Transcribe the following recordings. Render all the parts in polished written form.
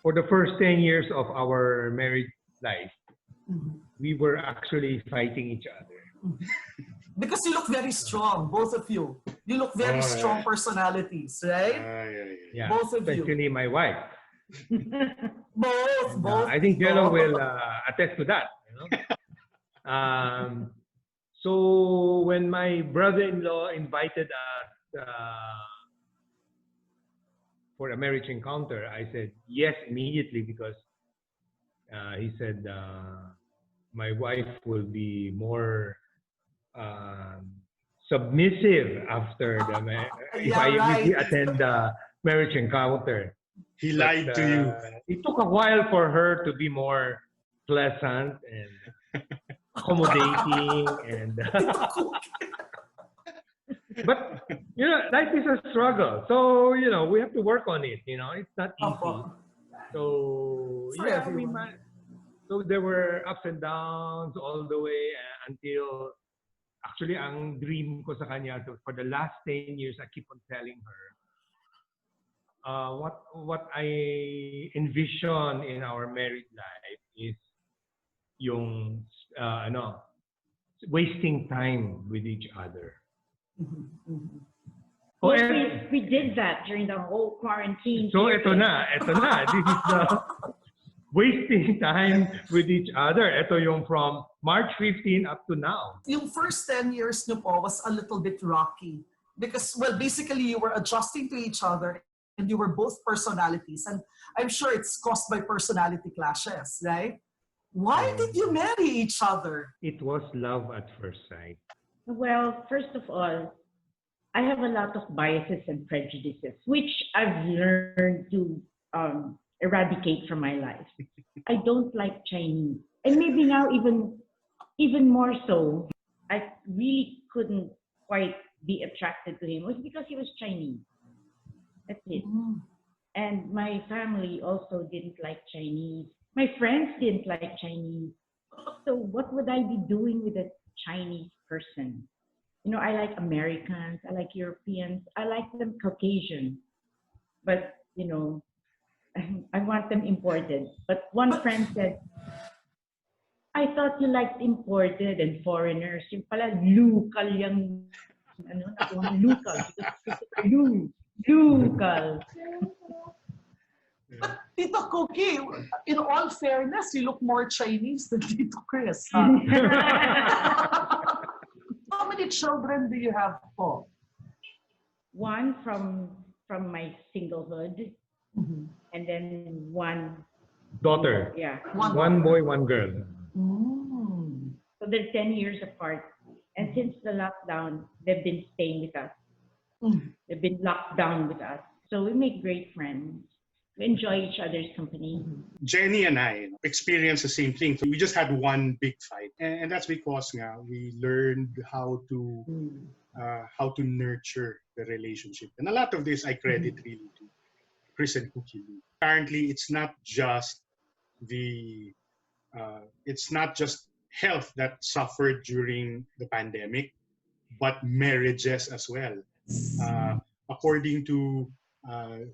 for the first 10 years of our married life, we were actually fighting each other. Because you look very strong, both of you. You look very strong personalities, right? Yeah, both of especially you. my wife. Both. I think Jello will attest to that. So when my brother-in-law invited us for a marriage encounter, I said yes immediately because he said my wife will be more submissive after if we attend the marriage encounter. He lied to you. It took a while for her to be more pleasant and accommodating and but life is a struggle, so we have to work on it. It's not easy. So so there were ups and downs all the way until actually ang dream ko sa kanya for the last 10 years I keep on telling her what I envision in our married life is yung wasting time with each other. Well, we did that during the whole quarantine. So ito na. This is the wasting time with each other. Ito yung from March 15 up to now. Yung first 10 years nyo po was a little bit rocky because, well, basically you were adjusting to each other and you were both personalities. And I'm sure it's caused by personality clashes, right? Why did you marry each other? It was love at first sight. Well, first of all, I have a lot of biases and prejudices, which I've learned to eradicate from my life. I don't like Chinese. And maybe now even more so, I really couldn't quite be attracted to him. It was because he was Chinese. That's it. And my family also didn't like Chinese. My friends didn't like Chinese. So what would I be doing with a Chinese person? I like Americans, I like Europeans, I like them Caucasian. But, I want them imported. But one friend said, I thought you liked imported and foreigners. Yung pala, local yung, local. Local. But Tito Kookie, in all fairness, you look more Chinese than Tito Chris. Huh? How many children do you have po? One from my singlehood, and then one daughter. Yeah. One boy, one girl. So they're 10 years apart. And since the lockdown, they've been staying with us. They've been locked down with us. So we make great friends. We enjoy each other's company. Jenny and I experienced the same thing. We just had one big fight. And that's because we learned how to nurture the relationship. And a lot of this I credit really to Chris and Kookie Lu. Apparently, it's not just health that suffered during the pandemic, but marriages as well. According to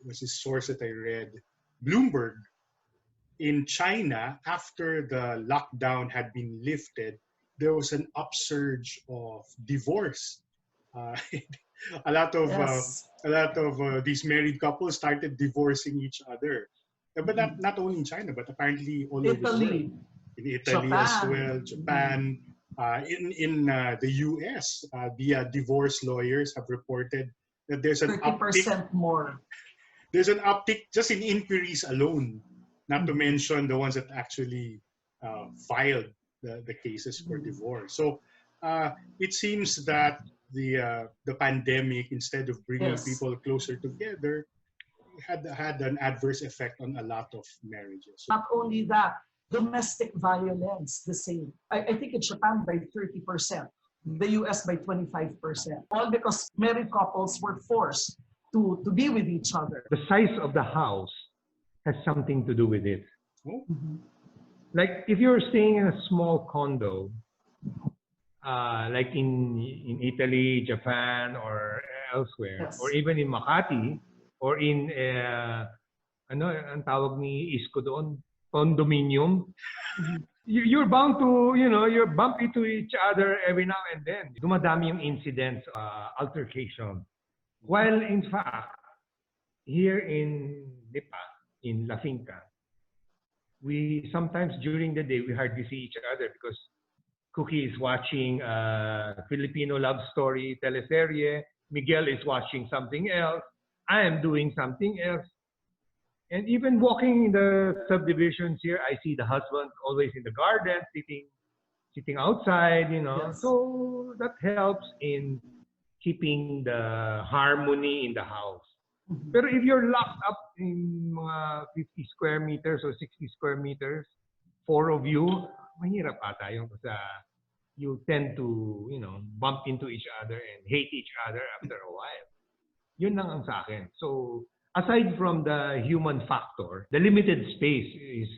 was this source that I read, Bloomberg, in China, after the lockdown had been lifted, there was an upsurge of divorce. A lot of these married couples started divorcing each other, but not only in China, but apparently all over the world. In Italy as well, Japan, in the U.S., the divorce lawyers have reported that there's an 30% more. There's an uptick just in inquiries alone, not to mention the ones that actually filed the cases for divorce. So it seems that the pandemic, instead of bringing people closer together, had an adverse effect on a lot of marriages. Not only that, domestic violence, the same. I think in Japan by 30%. The US by 25%. All because married couples were forced to be with each other. The size of the house has something to do with it. Like if you're staying in a small condo, like in Italy, Japan, or elsewhere, or even in Makati, or in ano, ang tawag ni Isko doon, condominium. You're bound to, you're bump into each other every now and then. Dumadami yung incidents, altercation. While in fact, here in Lipa, in La Finca, we sometimes during the day, we hardly see each other because Kookie is watching Filipino love story teleserye. Miguel is watching something else. I am doing something else. And even walking in the subdivisions here, I see the husband always in the garden, sitting outside, Yes. So that helps in keeping the harmony in the house. Pero if you're locked up in mga 50 square meters or 60 square meters, 4 of you, mahirap ata yun kasi you tend to, bump into each other and hate each other after a while. Yun lang ang sa akin. So, aside from the human factor, the limited space is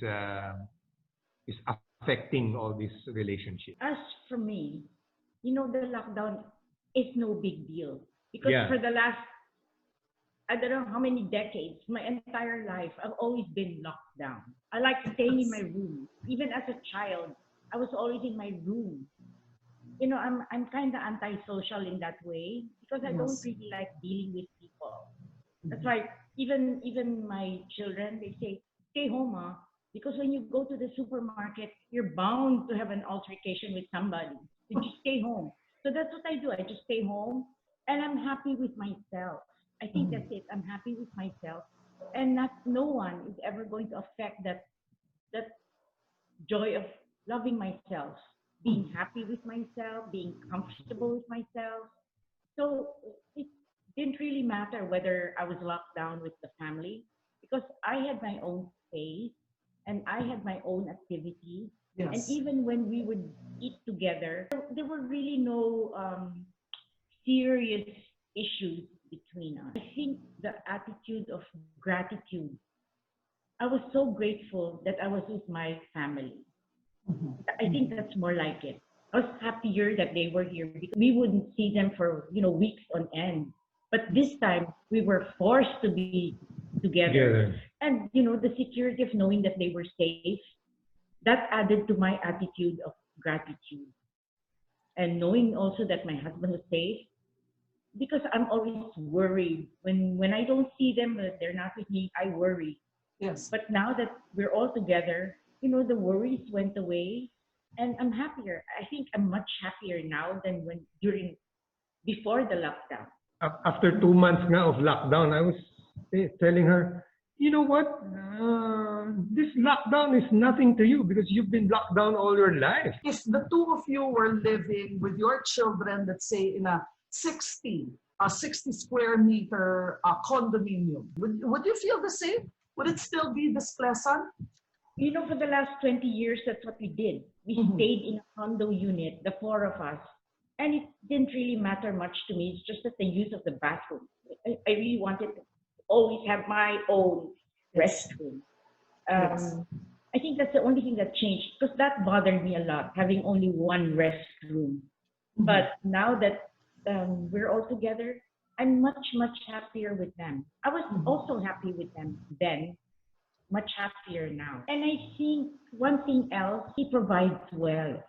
affecting all this relationship. As for me, the lockdown is no big deal. Because for the last, I don't know how many decades, my entire life, I've always been locked down. I like staying in my room. Even as a child, I was always in my room. I'm kind of antisocial in that way because I don't really like dealing with people. That's why even my children, they say, stay home, because when you go to the supermarket, you're bound to have an altercation with somebody. So just stay home. So that's what I do. I just stay home and I'm happy with myself. I think that's it. I'm happy with myself. And no one is ever going to affect that joy of loving myself, being happy with myself, being comfortable with myself. So it didn't really matter whether I was locked down with the family because I had my own space and I had my own activities. Yes. And even when we would eat together, there were really no serious issues between us. I think the attitude of gratitude. I was so grateful that I was with my family. I think that's more like it. I was happier that they were here because we wouldn't see them for weeks on end. But this time we were forced to be together. And the security of knowing that they were safe, that added to my attitude of gratitude. And knowing also that my husband was safe, because I'm always worried when I don't see them, they're not with me, I worry. Yes. But now that we're all together, the worries went away and I'm happier. I think I'm much happier now than before the lockdown. After 2 months now of lockdown, I was telling her, you know what? This lockdown is nothing to you because you've been locked down all your life. If the two of you were living with your children, let's say in a 60 square meter condominium, would you feel the same? Would it still be this pleasant? For the last 20 years, that's what we did. We stayed in a condo unit, the 4 of us. And it didn't really matter much to me. It's just that the use of the bathroom. I really wanted to always have my own restroom. I think that's the only thing that changed because that bothered me a lot, having only one restroom. But now that we're all together, I'm much, much happier with them. I was also happy with them then, much happier now. And I think one thing else, he provides well.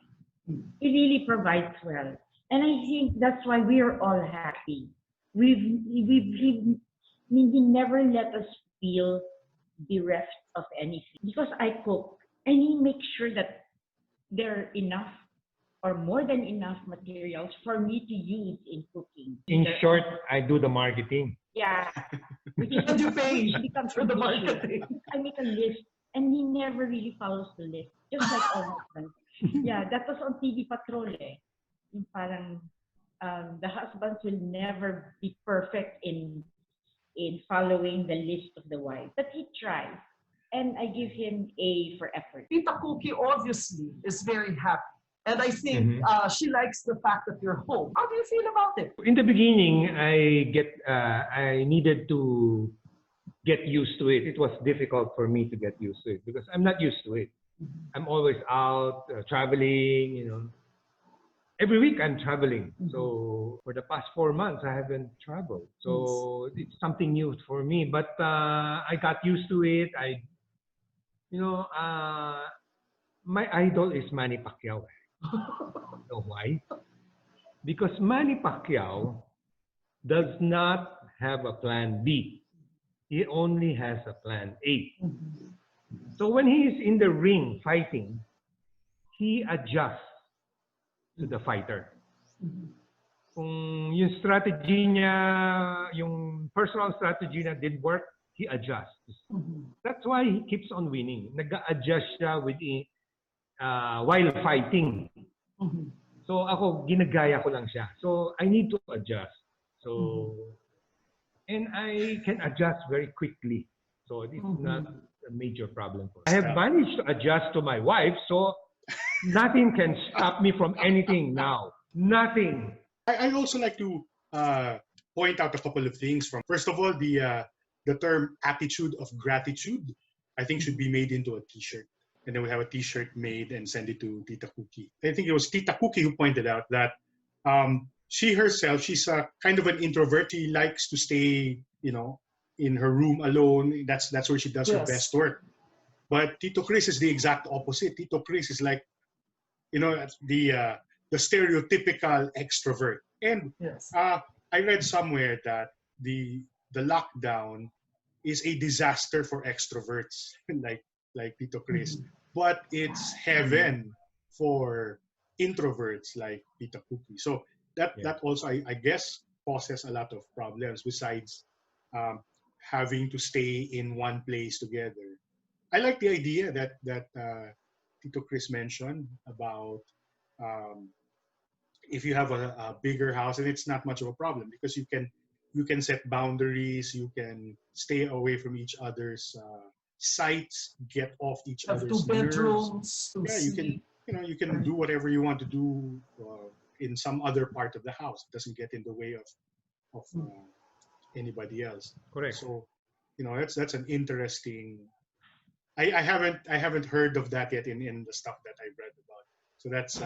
He really provides well. And I think that's why we're all happy. He never let us feel bereft of anything. Because I cook, and he makes sure that there are enough or more than enough materials for me to use in cooking. In short, I do the marketing. Yeah. Which becomes for the marketing. I make a list, and he never really follows the list. Just like our husband. Yeah, that was on TV Patrol Yung parang the husbands will never be perfect in following the list of the wife. But he tries. And I give him A for effort. Tita Kookie obviously is very happy. And I think she likes the fact that you're home. How do you feel about it? In the beginning, I needed to get used to it. It was difficult for me to get used to it because I'm not used to it. I'm always out traveling, every week I'm traveling. So for the past 4 months, I haven't traveled. So it's something new for me. But I got used to it. My idol is Manny Pacquiao. You know why? Because Manny Pacquiao does not have a plan B. He only has a plan A. So when he is in the ring fighting, he adjusts to the fighter. Kung yung strategy niya, yung personal strategy na didn't work, he adjusts. That's why he keeps on winning. Nag-adjust siya while fighting. So ako, ginagaya ko lang siya. So I need to adjust. So, and I can adjust very quickly. So it's not a major problem for me. I have managed to adjust to my wife, so nothing can stop me from anything now. Nothing. I also like to point out a couple of things. First of all, the term attitude of gratitude, I think should be made into a t-shirt. And then we have a t-shirt made and send it to Tita Kookie. I think it was Tita Kookie who pointed out that she herself, she's a kind of an introvert. She likes to stay, in her room alone. That's where she does her best work. But Tito Chris is the exact opposite. Tito Chris is like, the stereotypical extrovert. And I read somewhere that the lockdown is a disaster for extroverts like Tito Chris, but it's heaven for introverts like Tita Kookie. So that also I guess causes a lot of problems besides having to stay in one place together. I like the idea that Tito Chris mentioned about if you have a bigger house, and it's not much of a problem because you can set boundaries, you can stay away from each other's sites, get off each other's 2 bedrooms. You can do whatever you want to do in some other part of the house. It doesn't get in the way of anybody else. Correct. So that's an interesting. I haven't heard of that yet in the stuff that I read about. So that's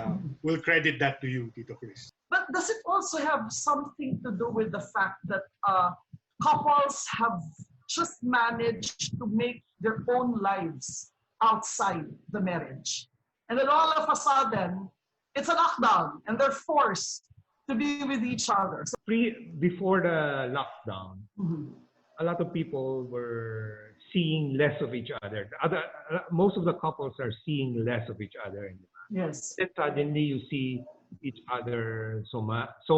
we'll credit that to you, Tito Chris. But does it also have something to do with the fact that couples have just managed to make their own lives outside the marriage? And then all of a sudden, it's a lockdown and they're forced to be with each other. So, before the lockdown, a lot of people were seeing less of each other. Most of the couples are seeing less of each other. yes. Then suddenly you see each other so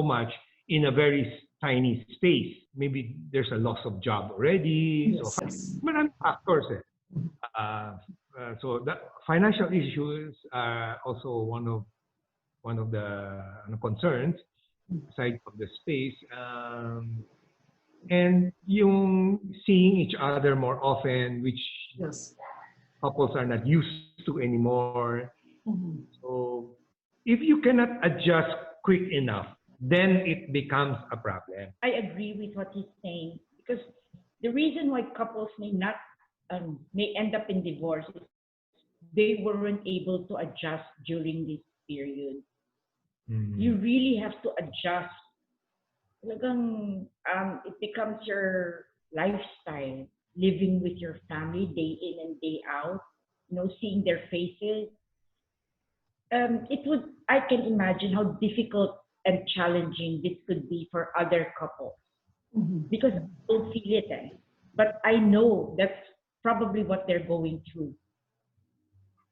much in a very tiny space. Maybe there's a loss of job already. Yes. So maraming factors. So the financial issues are also one of the concerns aside from the space. And yung seeing each other more often, which couples are not used to anymore. So if you cannot adjust quick enough, then it becomes a problem. I agree with what he's saying, because the reason why couples may end up in divorce is they weren't able to adjust during this period. You really have to adjust. Talagang, it becomes your lifestyle, living with your family day in and day out, seeing their faces. I can imagine how difficult and challenging this could be for other couples because I don't feel it. But I know that's probably what they're going through.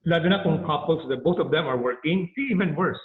Lalo na kung couples that both of them are working, even worse.